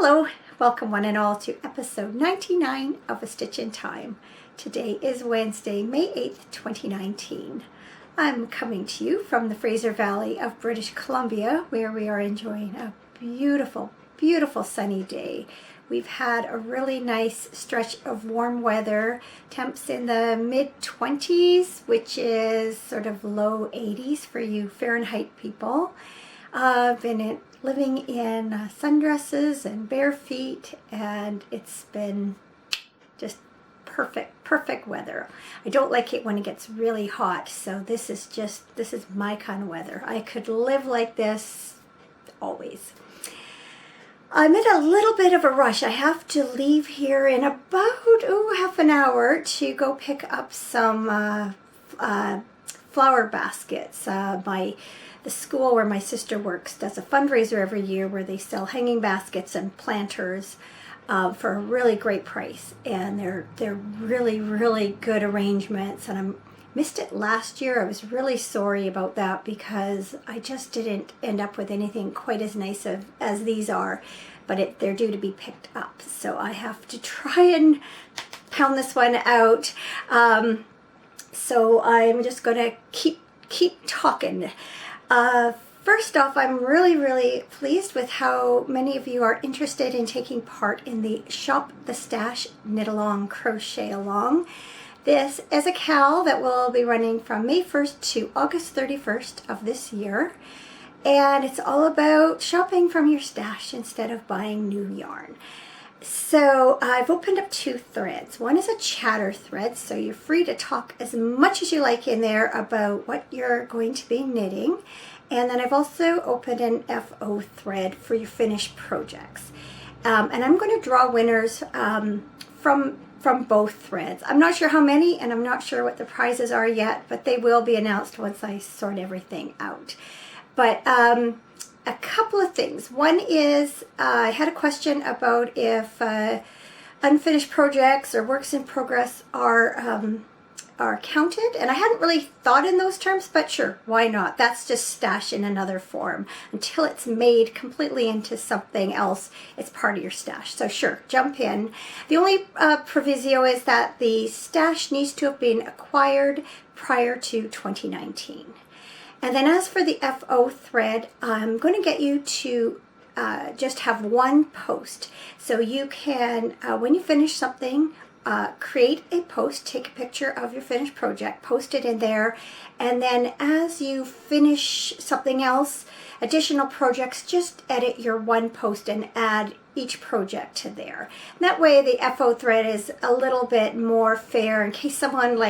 Hello, welcome one and all to episode 99 of A Stitch in Time. Today is Wednesday, May 8th, 2019. I'm coming to you from the Fraser Valley of British Columbia, where we are enjoying a beautiful, beautiful sunny day. We've had a really nice stretch of warm weather, temps in the mid-20s, which is sort of low 80s for you Fahrenheit people. I've been living in sundresses and bare feet, and it's been just perfect weather. I don't like it when it gets really hot, so this is my kind of weather. I could live like this always. I'm in a little bit of a rush. I have to leave here in about half an hour to go pick up some flower baskets. The school where my sister works does a fundraiser every year where they sell hanging baskets and planters for a really great price, and they're really good arrangements. And I missed it last year. I was really sorry about that because I just didn't end up with anything quite as nice as these are, but they're due to be picked up, so I have to try and pound this one out. So I'm just gonna keep talking. First off, I'm really pleased with how many of you are interested in taking part in the Shop the Stash Knit Along Crochet Along. This is a CAL that will be running from May 1st to August 31st of this year. And it's all about shopping from your stash instead of buying new yarn. So I've opened up 2 threads. One is a chatter thread, so you're free to talk as much as you like in there about what you're going to be knitting. And then I've also opened an FO thread for your finished projects. And I'm going to draw winners from both threads. I'm not sure how many, and I'm not sure what the prizes are yet, but they will be announced once I sort everything out. But a couple of things. One is I had a question about if unfinished projects or works in progress are counted, and I hadn't really thought in those terms, but sure, why not? That's just stash in another form. Until it's made completely into something else, it's part of your stash. So sure, jump in. The only proviso is that the stash needs to have been acquired prior to 2019. And then as for the FO thread, I'm going to get you to just have one post. So you can, when you finish something, create a post, take a picture of your finished project, post it in there, and then as you finish something else, additional projects, just edit your one post and add each project to there. And that way the FO thread is a little bit more fair in case someone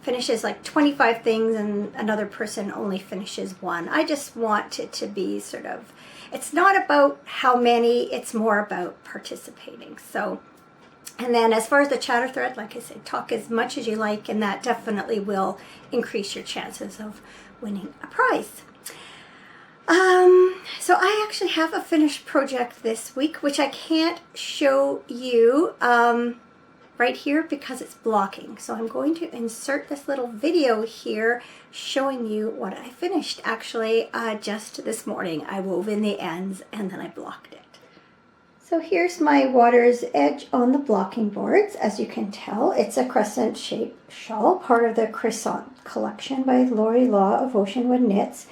finishes 25 things and another person only finishes 1. I just want it to be sort of, it's not about how many, it's more about participating. So, and then as far as the chatter thread, like I said, talk as much as you like, and that definitely will increase your chances of winning a prize. So I actually have a finished project this week, which I can't show you right here because it's blocking. So I'm going to insert this little video here showing you what I finished. Actually, just this morning I wove in the ends and then I blocked it. So here's my water's edge on the blocking boards. As you can tell, it's a crescent shaped shawl, part of the Croissant collection by Lori Law of Oceanwood Knits.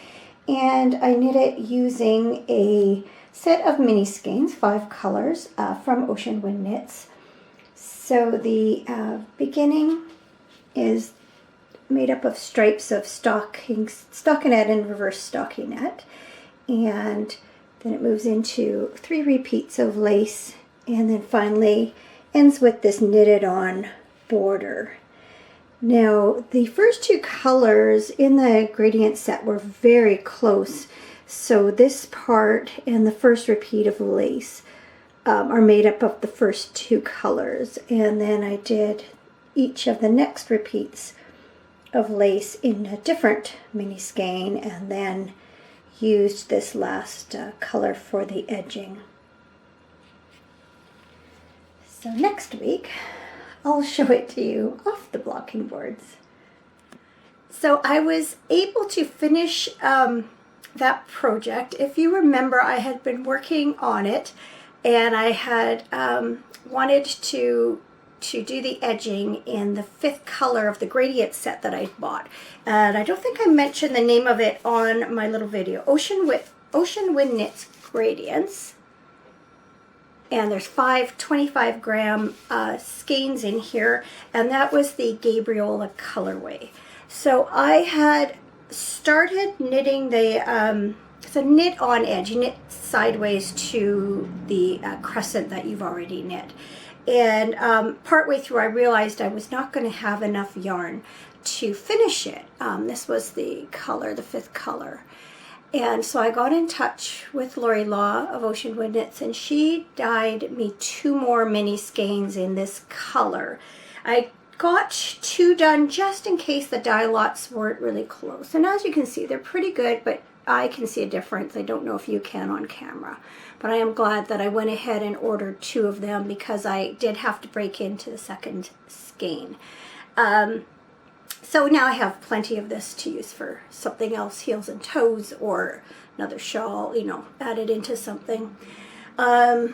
And I knit it using a set of mini skeins, 5 colors from Oceanwood Knits. So the beginning is made up of stripes of stockinette and reverse stockinette, and then it moves into 3 repeats of lace, and then finally ends with this knitted on border. Now the first 2 colors in the gradient set were very close, so this part and the first repeat of lace are made up of the first 2 colors, and then I did each of the next repeats of lace in a different mini skein, and then used this last color for the edging. So next week I'll show it to you off the blocking boards. So I was able to finish that project. If you remember, I had been working on it and I had wanted to do the edging in the 5th color of the gradient set that I bought. And I don't think I mentioned the name of it on my little video. Ocean Wind Knits Gradients. And there's 5 25-gram skeins in here, and that was the Gabriola colorway. So I had started knitting the, it's a knit on edge. You knit sideways to the crescent that you've already knit. And partway through I realized I was not going to have enough yarn to finish it. This was the color, the 5th color. And so I got in touch with Lori Law of Ocean Wind Knits, and she dyed me 2 more mini skeins in this color. I got 2 done just in case the dye lots weren't really close. And as you can see, they're pretty good, but I can see a difference. I don't know if you can on camera. But I am glad that I went ahead and ordered 2 of them because I did have to break into the 2nd skein. So now I have plenty of this to use for something else, heels and toes, or another shawl, you know, added into something. So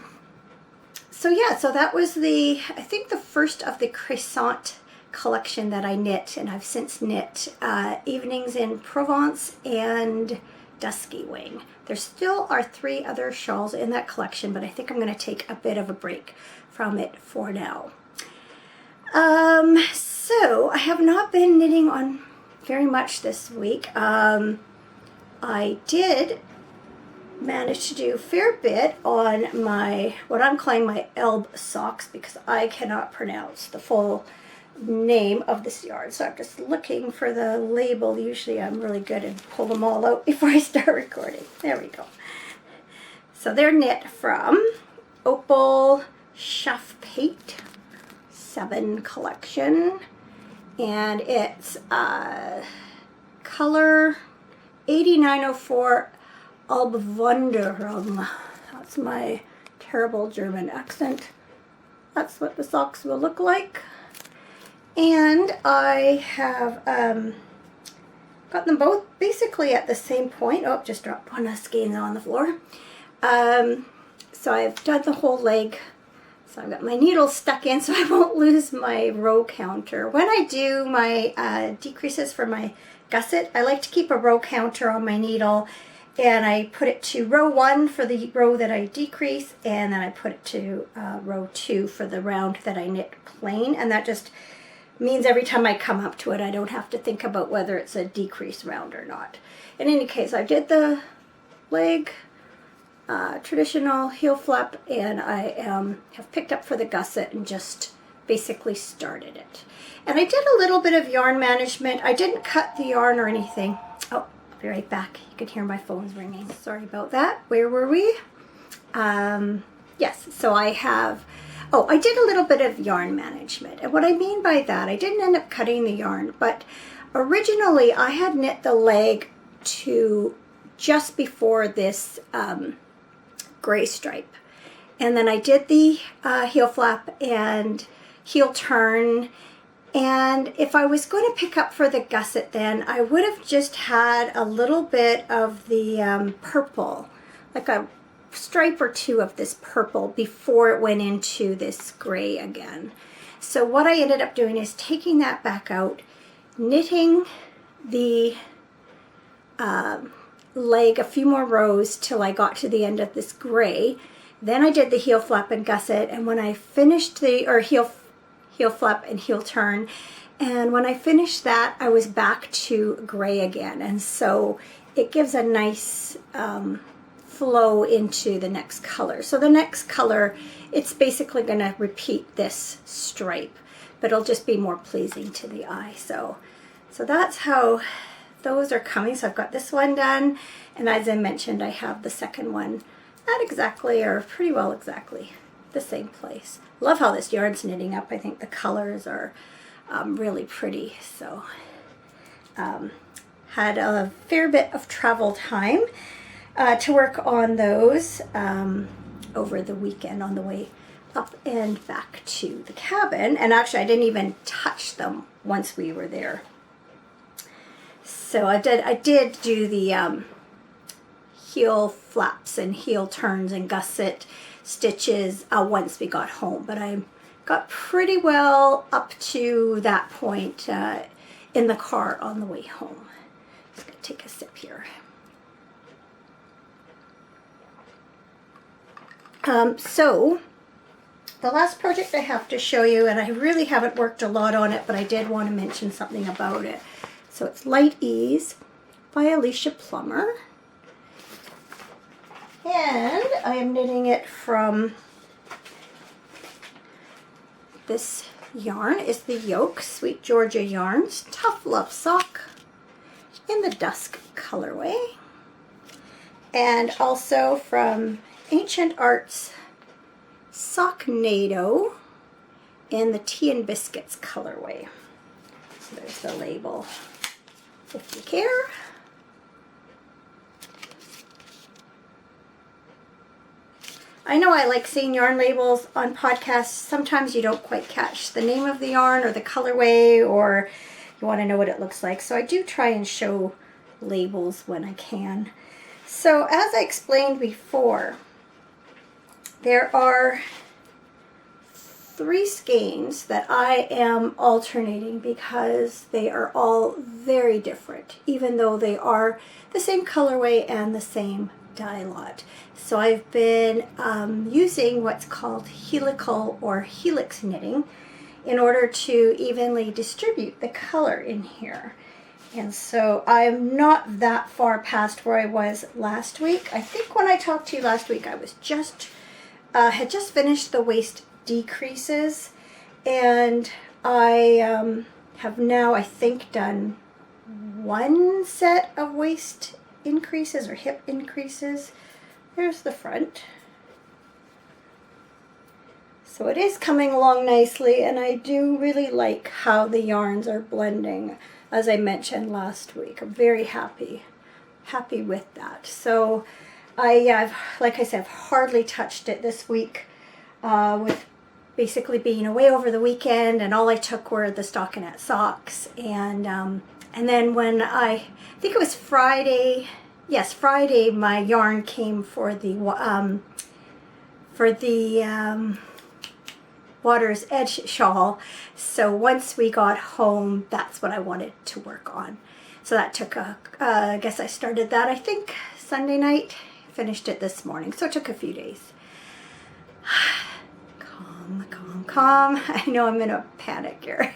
yeah, so that was I think the first of the Croissant collection that I knit, and I've since knit Evenings in Provence and Dusky Wing. There still are 3 other shawls in that collection, but I think I'm going to take a bit of a break from it for now. So I have not been knitting on very much this week. I did manage to do a fair bit on my, what I'm calling my Elbe socks, because I cannot pronounce the full name of this yarn. So I'm just looking for the label. Usually I'm really good and pull them all out before I start recording. There we go. So they're knit from Opal Shafpate 7 collection, and it's color 8904 Albwunderung. That's my terrible German accent. That's what the socks will look like. And I have got them both basically at the same point. Oh, just dropped one of the skeins on the floor. So I've done the whole leg. So I've got my needle stuck in so I won't lose my row counter. When I do my decreases for my gusset, I like to keep a row counter on my needle, and I put it to row 1 for the row that I decrease, and then I put it to row 2 for the round that I knit plain, and that just means every time I come up to it I don't have to think about whether it's a decrease round or not. In any case, I did the leg, traditional heel flap, and I have picked up for the gusset and just basically started it. And I did a little bit of yarn management. I didn't cut the yarn or anything. Oh, I'll be right back. You can hear my phone's ringing. Sorry about that. Where were we? Yes, so I have, I did a little bit of yarn management. And what I mean by that, I didn't end up cutting the yarn, but originally I had knit the leg to just before this gray stripe. And then I did the heel flap and heel turn. And if I was going to pick up for the gusset, then I would have just had a little bit of the purple, like a stripe or 2 of this purple before it went into this gray again. So what I ended up doing is taking that back out, knitting the leg a few more rows till I got to the end of this gray. Then I did the heel flap and gusset, and when I finished the heel flap and heel turn, and when I finished that I was back to gray again, and so it gives a nice flow into the next color. So the next color, it's basically going to repeat this stripe, but it'll just be more pleasing to the eye. So that's how those are coming. So I've got this one done, and as I mentioned, I have the second one at exactly, or pretty well exactly, the same place. Love how this yarn's knitting up. I think the colors are really pretty. So had a fair bit of travel time to work on those over the weekend on the way up and back to the cabin. And actually I didn't even touch them once we were there. So I did do the heel flaps and heel turns and gusset stitches once we got home, but I got pretty well up to that point in the car on the way home. Just gonna take a sip here. So the last project I have to show you, and I really haven't worked a lot on it, but I did want to mention something about it. So it's Light Ease by Alicia Plummer. And I am knitting it from this yarn is the Yoke Sweet Georgia Yarns Tough Love Sock in the Dusk colorway. And also from Ancient Arts Socknado in the Tea and Biscuits colorway. So there's the label if you care. I know I like seeing yarn labels on podcasts. Sometimes you don't quite catch the name of the yarn or the colorway, or you want to know what it looks like. So I do try and show labels when I can. So as I explained before, there are 3 skeins that I am alternating because they are all very different, even though they are the same colorway and the same dye lot. So I've been using what's called helical or helix knitting in order to evenly distribute the color in here. And so I'm not that far past where I was last week. I think when I talked to you last week, I was had just finished the waist decreases, and I have now, I think, done 1 set of waist increases or hip increases. There's the front. So it is coming along nicely, and I do really like how the yarns are blending, as I mentioned last week. I'm very happy with that. So I've, like I said, I've hardly touched it this week with basically being away over the weekend, and all I took were the stockinette socks. And then when I think it was Friday, yes, Friday, my yarn came for the Water's Edge shawl. So once we got home, that's what I wanted to work on. So that took I guess I started that, I think, Sunday night. Finished it this morning, so it took a few days. Calm. I know I'm in a panic here.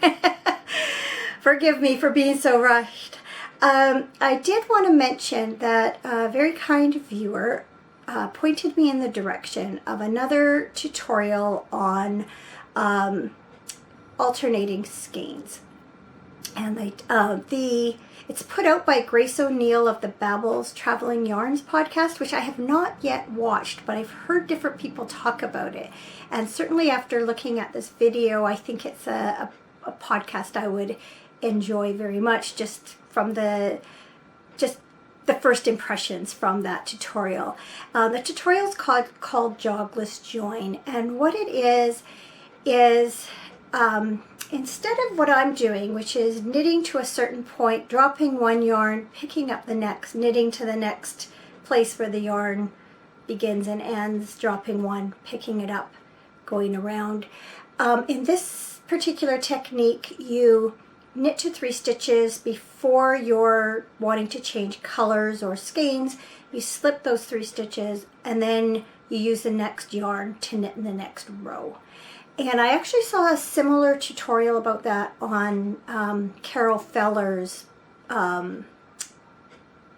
Forgive me for being so rushed. I did want to mention that a very kind viewer pointed me in the direction of another tutorial on alternating skeins. And it's put out by Grace O'Neill of the Babbles Traveling Yarns podcast, which I have not yet watched, but I've heard different people talk about it. And certainly after looking at this video, I think it's a podcast I would enjoy very much, just from the first impressions from that tutorial. The tutorial is called Jogless Join, and what it is instead of what I'm doing, which is knitting to a certain point, dropping one yarn, picking up the next, knitting to the next place where the yarn begins and ends, dropping one, picking it up, going around. In this particular technique, you knit to 3 stitches before you're wanting to change colors or skeins. You slip those 3 stitches, and then you use the next yarn to knit in the next row. And I actually saw a similar tutorial about that on Carol Feller's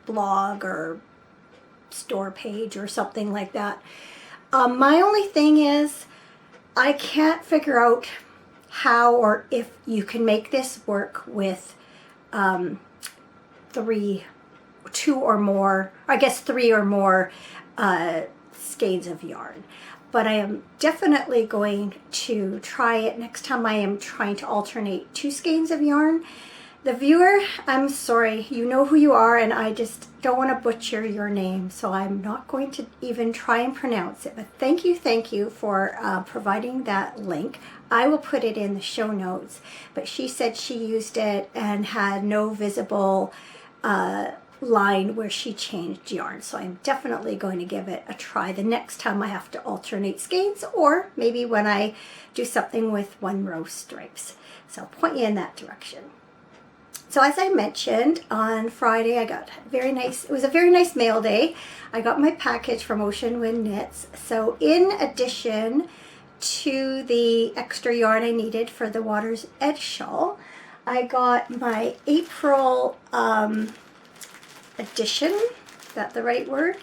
blog or store page or something like that. My only thing is I can't figure out how or if you can make this work with 3 or more skeins of yarn. But I am definitely going to try it next time I am trying to alternate 2 skeins of yarn. The viewer, I'm sorry, you know who you are, and I just don't want to butcher your name, so I'm not going to even try and pronounce it. But thank you for providing that link. I will put it in the show notes. But she said she used it and had no visible line where she changed yarn. So I'm definitely going to give it a try the next time I have to alternate skeins, or maybe when I do something with 1 row stripes. So I'll point you in that direction. So as I mentioned, on Friday I got it was a very nice mail day. I got my package from Ocean Wind Knits. So in addition to the extra yarn I needed for the Water's Edge shawl, I got my April edition, is that the right word?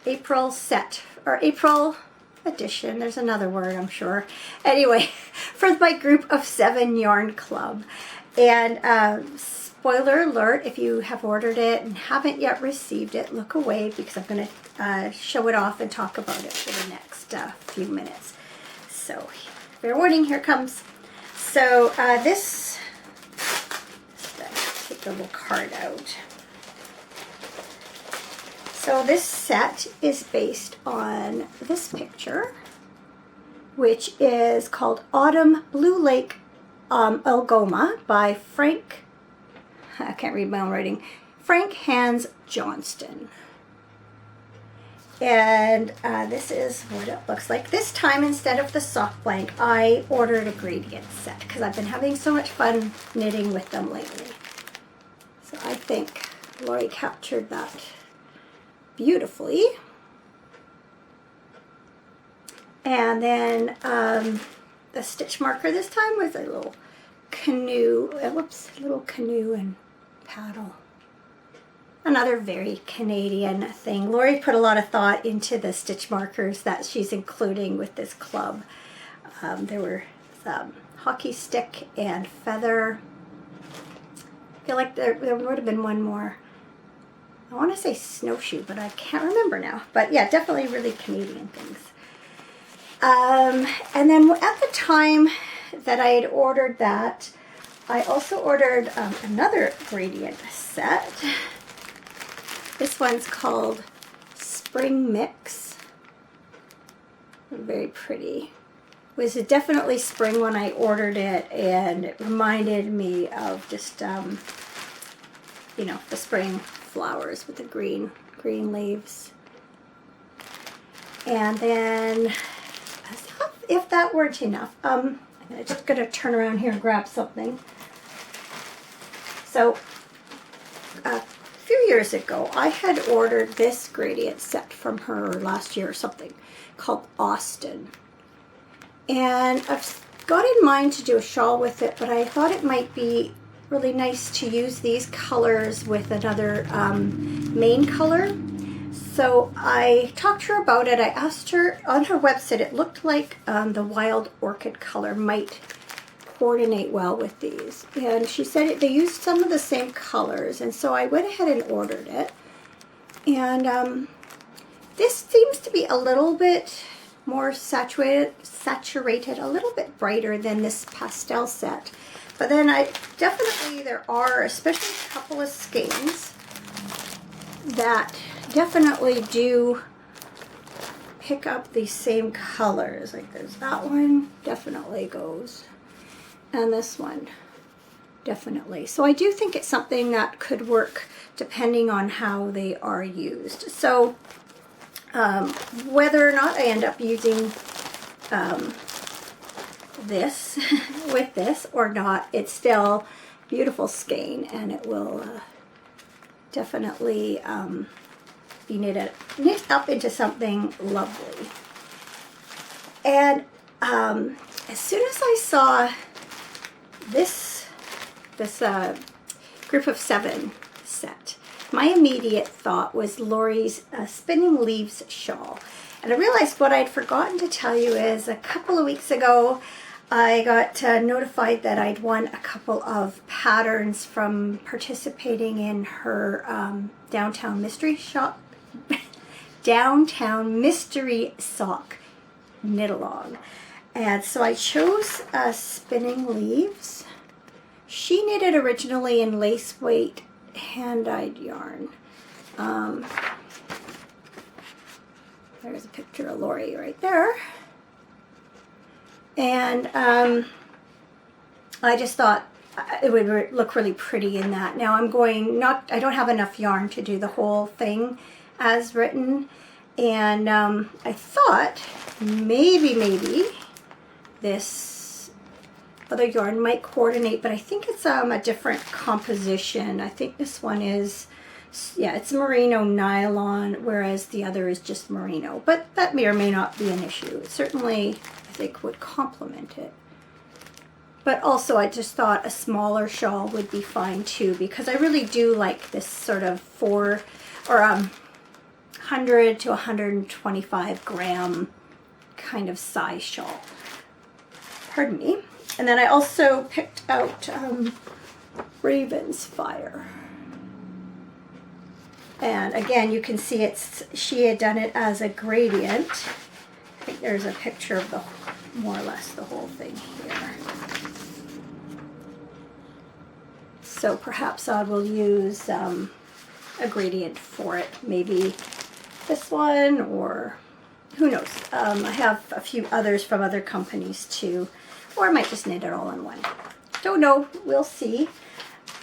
April set, or April edition, there's another word I'm sure. Anyway, for my group of 7 yarn club. And spoiler alert, if you have ordered it and haven't yet received it, look away, because I'm going to show it off and talk about it for the next few minutes. So fair warning, here it comes. So this, take the little card out. So this set is based on this picture, which is called Autumn Blue Lake Algoma by Frank, I can't read my own writing, Frank Hans Johnston. And this is what it looks like. This time, instead of the soft blank, I ordered a gradient set because I've been having so much fun knitting with them lately. So I think Lori captured that beautifully. And then the stitch marker this time was a little canoe, little canoe and paddle. Another very Canadian thing. Lori put a lot of thought into the stitch markers that she's including with this club. There were hockey stick and feather. I feel like there would have been one more. I want to say snowshoe, but I can't remember now. But yeah, definitely really Canadian things. And then at the time that I had ordered that, I also ordered another gradient set. This one's called Spring Mix. Very pretty. It was definitely spring when I ordered it, and it reminded me of just, you know, the spring flowers with the green leaves. And then, if that weren't enough, I'm just going to turn around here and grab something. So, a few years ago, I had ordered this gradient set from her last year or something, called Austin. And I've got in mind to do a shawl with it, but I thought it might be really nice to use these colors with another main color. So I talked to her about it. I asked her on her website, it looked like the wild orchid color might coordinate well with these. And she said they used some of the same colors, and so I went ahead and ordered it. And this seems to be a little bit more saturated, a little bit brighter than this pastel set. But then there are especially a couple of skeins that definitely do pick up these same colors. Like there's that one, definitely goes. And this one, definitely. So I do think it's something that could work depending on how they are used. So whether or not I end up using this with this or not, it's still beautiful skein, and it will definitely be knit up into something lovely. And as soon as I saw this group of 7 set, my immediate thought was Lori's Spinning Leaves shawl. And I realized what I'd forgotten to tell you is a couple of weeks ago I got notified that I'd won a couple of patterns from participating in her Downtown Mystery Sock knit along. And so I chose Spinning Leaves. She knitted originally in lace weight hand-dyed yarn. There's a picture of Lori right there. And I just thought it would look really pretty in that. Now I don't have enough yarn to do the whole thing as written, and I thought maybe this other yarn might coordinate, but I think it's a different composition. I think this one is, yeah, it's merino nylon, whereas the other is just merino, but that may or may not be an issue. It certainly, I think, would complement it. But also I just thought a smaller shawl would be fine too, because I really do like this sort of 100 to 125 gram kind of size shawl. Pardon me. And then I also picked out Raven's Fire. And again, you can see she had done it as a gradient. I think there's a picture of more or less the whole thing here. So perhaps I will use a gradient for it. Maybe this one, or who knows. I have a few others from other companies too. Or I might just knit it all in one. Don't know. We'll see.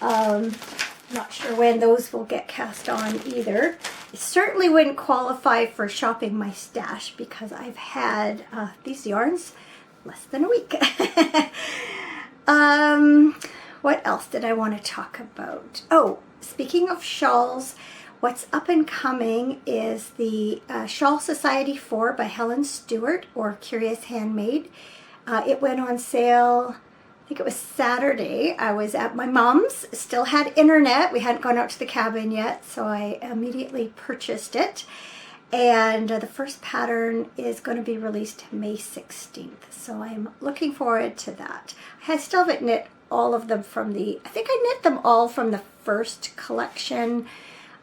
Not sure when those will get cast on either. It certainly wouldn't qualify for shopping my stash because I've had these yarns less than a week. What else did I want to talk about? Oh, speaking of shawls, what's up and coming is the Shawl Society 4 by Helen Stewart, or Curious Handmade. It went on sale, I think it was Saturday. I was at my mom's, still had internet. We hadn't gone out to the cabin yet, so I immediately purchased it. And the first pattern is going to be released May 16th, so I'm looking forward to that. I still haven't knit all of them from I think I knit them all from the first collection.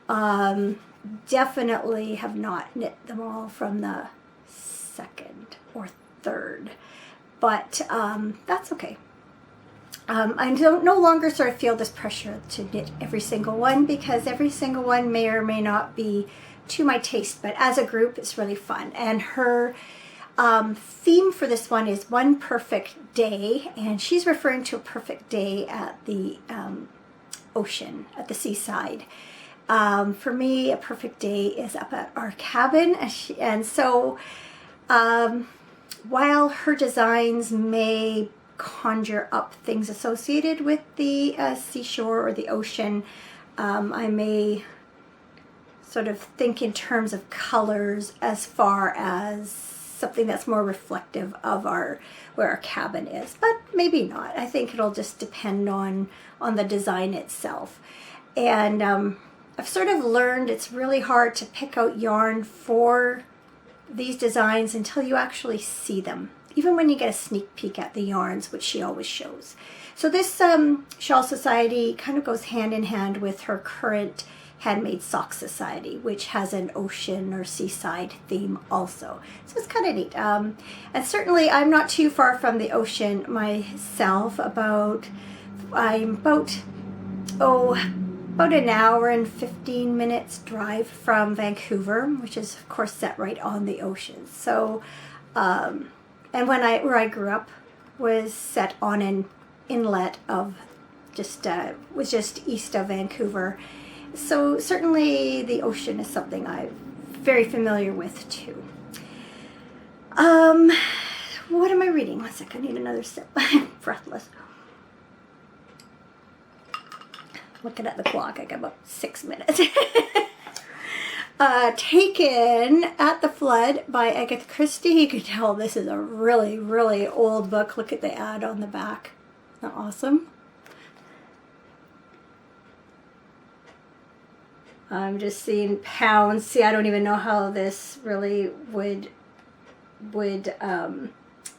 Definitely have not knit them all from the second or third. But that's okay. I no longer sort of feel this pressure to knit every single one, because every single one may or may not be to my taste, but as a group it's really fun. And her theme for this one is One Perfect Day, and she's referring to a perfect day at the ocean, at the seaside. For me, a perfect day is up at our cabin, and so while her designs may conjure up things associated with the seashore or the ocean, I may sort of think in terms of colors as far as something that's more reflective of where our cabin is, but maybe not. I think it'll just depend on the design itself. And I've sort of learned it's really hard to pick out yarn for these designs until you actually see them, even when you get a sneak peek at the yarns, which she always shows. So this Shawl Society kind of goes hand in hand with her current Handmade Sock Society, which has an ocean or seaside theme also. So it's kind of neat. And certainly I'm not too far from the ocean myself. I'm about an hour and 15 minutes drive from Vancouver, which is of course set right on the ocean. So, and where I grew up was set on an inlet of was just east of Vancouver. So certainly the ocean is something I'm very familiar with too. What am I reading? One second, I need another sip. I'm breathless. Looking at the clock, I got about 6 minutes. Taken at the Flood by Agatha Christie. You can tell this is a really, really old book. Look at the ad on the back. Isn't that awesome? I'm just seeing pounds. See, I don't even know how this really would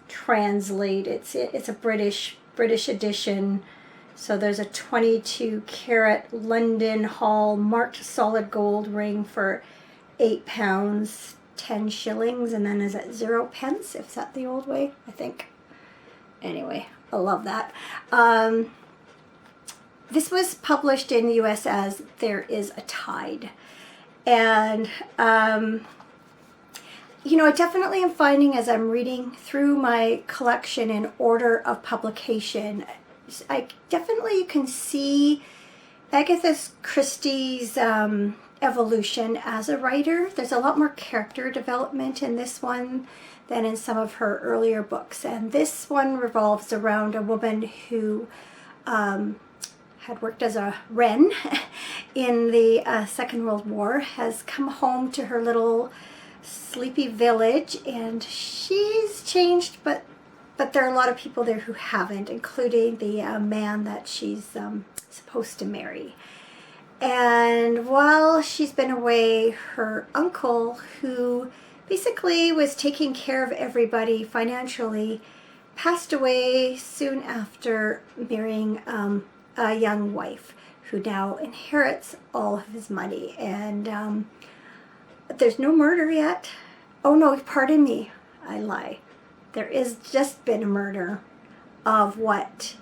translate. It's a British edition. So there's a 22 karat London Hall marked solid gold ring for £8, 10 shillings, and then is it 0 pence? If that's the old way, I think. Anyway, I love that. This was published in the US as There Is a Tide. And, you know, I definitely am finding as I'm reading through my collection in order of publication, definitely, you can see Agatha Christie's evolution as a writer. There's a lot more character development in this one than in some of her earlier books. And this one revolves around a woman who had worked as a wren in the Second World War, has come home to her little sleepy village, and she's changed, but there are a lot of people there who haven't, including the man that she's supposed to marry. And while she's been away, her uncle, who basically was taking care of everybody financially, passed away soon after marrying a young wife who now inherits all of his money. And there's no murder yet. Oh no, pardon me, I lie. There is just been a murder of what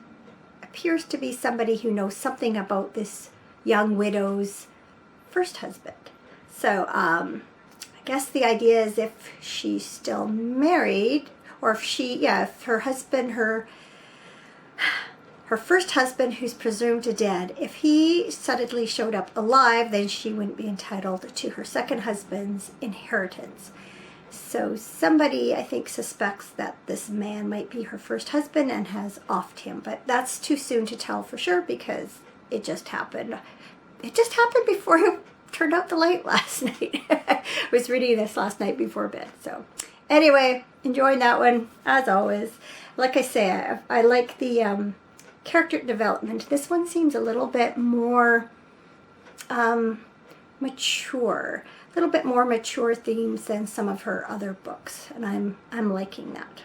appears to be somebody who knows something about this young widow's first husband. So I guess the idea is if she's still married, or if her husband, her first husband, who's presumed dead, if he suddenly showed up alive, then she wouldn't be entitled to her second husband's inheritance. So somebody, I think, suspects that this man might be her first husband and has offed him. But that's too soon to tell for sure, because it just happened. It just happened before I turned out the light last night. I was reading this last night before bed. So anyway, enjoying that one, as always. Like I say, I like the character development. This one seems a little bit more mature. A little bit more mature themes than some of her other books, and I'm liking that.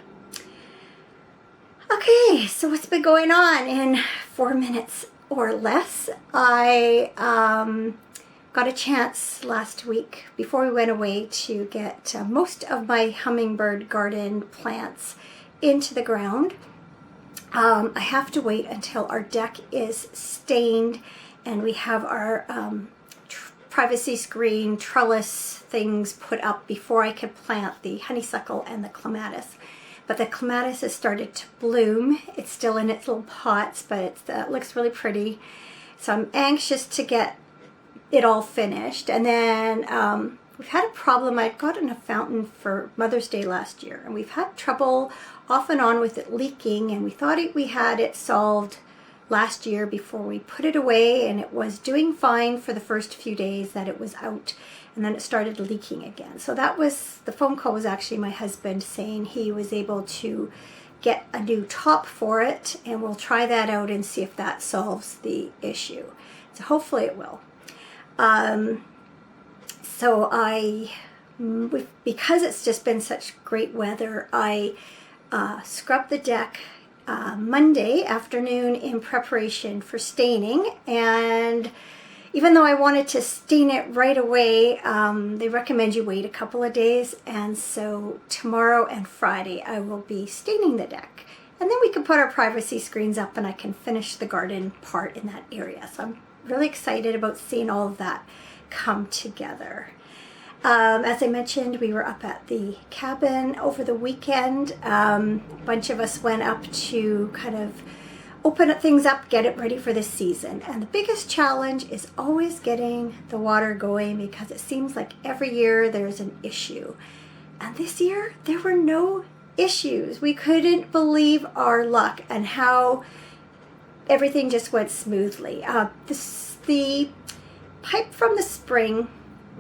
Okay, so what's been going on in 4 minutes or less? I got a chance last week before we went away to get most of my hummingbird garden plants into the ground. I have to wait until our deck is stained and we have our privacy screen trellis things put up before I could plant the honeysuckle and the clematis. But the clematis has started to bloom. It's still in its little pots, but it looks really pretty. So I'm anxious to get it all finished. And then we've had a problem. I'd gotten a fountain for Mother's Day last year, and we've had trouble off and on with it leaking, and we thought we had it solved last year before we put it away, and it was doing fine for the first few days that it was out, and then it started leaking again. So that was, the phone call was actually my husband saying he was able to get a new top for it, and we'll try that out and see if that solves the issue. So hopefully it will. So because it's just been such great weather, I scrubbed the deck Monday afternoon in preparation for staining, and even though I wanted to stain it right away, they recommend you wait a couple of days, and so tomorrow and Friday I will be staining the deck, and then we can put our privacy screens up and I can finish the garden part in that area. So I'm really excited about seeing all of that come together. As I mentioned, we were up at the cabin over the weekend. A bunch of us went up to kind of open things up, get it ready for the season. And the biggest challenge is always getting the water going, because it seems like every year there's an issue. And this year there were no issues. We couldn't believe our luck and how everything just went smoothly. The pipe from the spring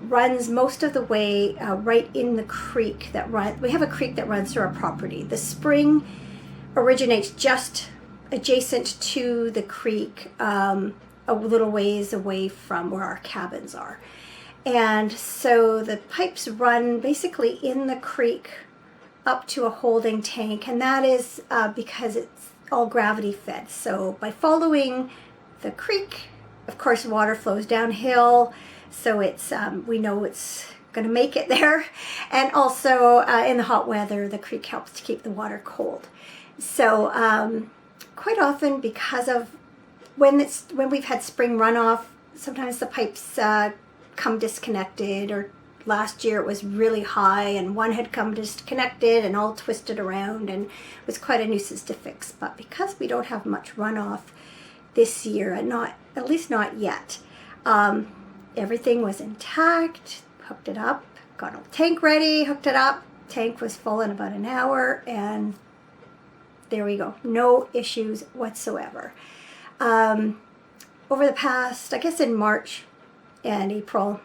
runs most of the way right in the creek that runs. We have a creek that runs through our property. The spring originates just adjacent to the creek, a little ways away from where our cabins are. And so the pipes run basically in the creek up to a holding tank, and that is because it's all gravity fed. So by following the creek, of course, water flows downhill. So it's we know it's going to make it there. And also in the hot weather, the creek helps to keep the water cold. So quite often, because of when we've had spring runoff, sometimes the pipes come disconnected or last year it was really high, and one had come disconnected and all twisted around, and it was quite a nuisance to fix. But because we don't have much runoff this year, and at least not yet, everything was intact. Hooked it up, got a tank ready, hooked it up. Tank was full in about an hour, and there we go. No issues whatsoever. Over the past, I guess in March and April,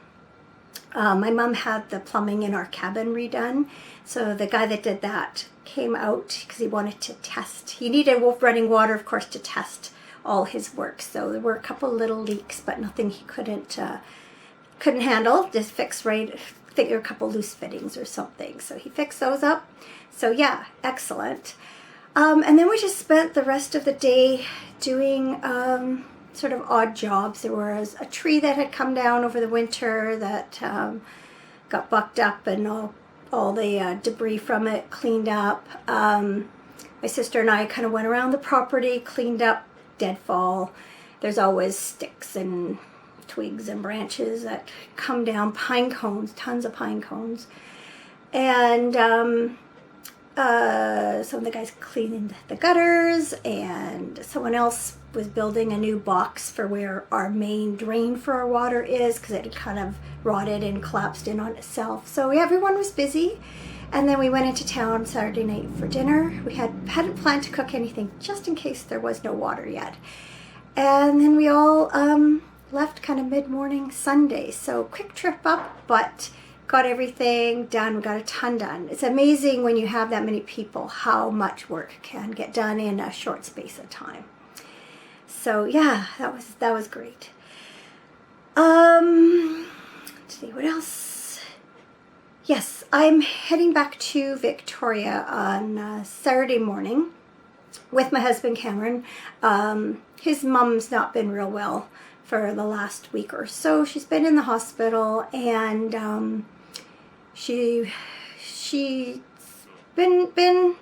my mom had the plumbing in our cabin redone. So the guy that did that came out because he wanted to test. He needed running water, of course, to test all his work. So there were a couple little leaks, but nothing he couldn't handle. Just fix right. I think there were a couple loose fittings or something. So he fixed those up. So yeah, excellent. And then we just spent the rest of the day doing sort of odd jobs. There was a tree that had come down over the winter that got bucked up, and all the debris from it cleaned up. My sister and I kind of went around the property, cleaned up deadfall. There's always sticks and twigs and branches that come down, pine cones, tons of pine cones. And some of the guys cleaned the gutters, and someone else was building a new box for where our main drain for our water is, because it had kind of rotted and collapsed in on itself. So everyone was busy. And then we went into town Saturday night for dinner. We hadn't planned to cook anything just in case there was no water yet. And then we all left kind of mid-morning Sunday. So quick trip up, but got everything done. We got a ton done. It's amazing when you have that many people how much work can get done in a short space of time. So yeah, that was great. Let's see what else. Yes, I'm heading back to Victoria on Saturday morning with my husband Cameron. His mom's not been real well for the last week or so. She's been in the hospital, and she's been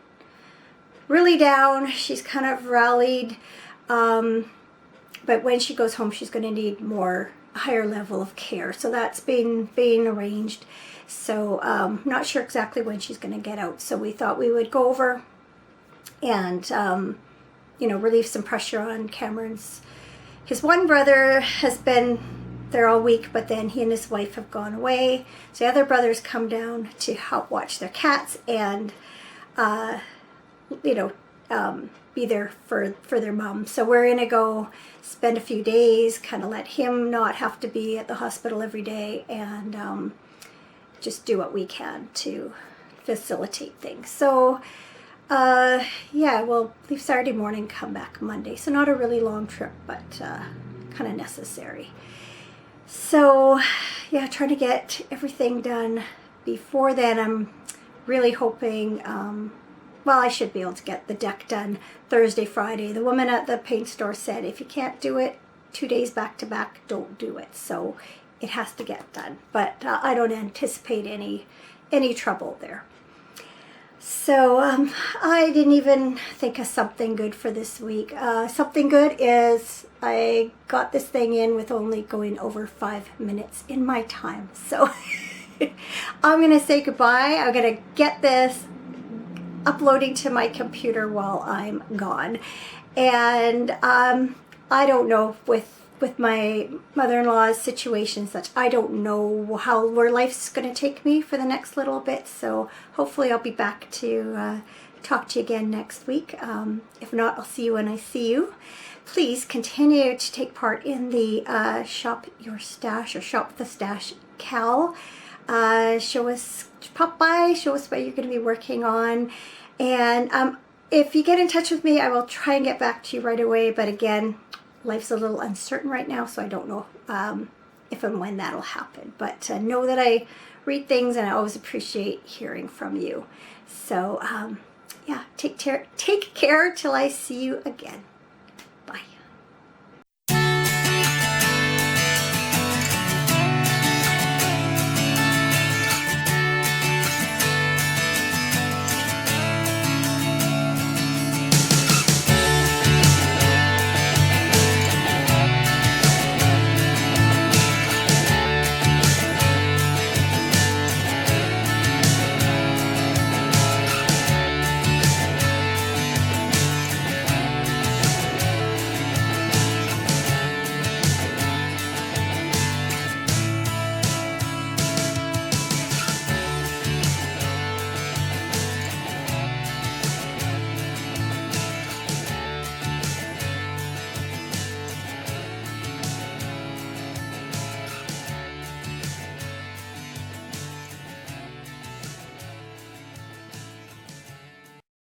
really down. She's kind of rallied, but when she goes home, she's going to need higher level of care. So that's being arranged. So not sure exactly when she's going to get out. So we thought we would go over and relieve some pressure on Cameron's. His one brother has been there all week, but then he and his wife have gone away. So the other brothers come down to help watch their cats and, be there for their mom. So we're going to go spend a few days, kind of let him not have to be at the hospital every day, and just do what we can to facilitate things. So we'll leave Saturday morning, come back Monday. So not a really long trip, but kind of necessary. So yeah, trying to get everything done before then. I'm really hoping, I should be able to get the deck done Thursday, Friday. The woman at the paint store said, if you can't do it 2 days back to back, don't do it. So it has to get done. But I don't anticipate any trouble there. So I didn't even think of something good for this week. Something good is I got this thing in with only going over 5 minutes in my time. So I'm going to say goodbye. I'm going to get this uploading to my computer while I'm gone. And I don't know, with my mother-in-law's situation such, I don't know where life's going to take me for the next little bit. So hopefully I'll be back to talk to you again next week. If not, I'll see you when I see you. Please continue to take part in the Shop Your Stash or Shop the Stash Cal. Pop by, show us what you're going to be working on. And if you get in touch with me, I will try and get back to you right away. But again, life's a little uncertain right now, so I don't know if and when that'll happen. But know that I read things, and I always appreciate hearing from you. So take care till I see you again.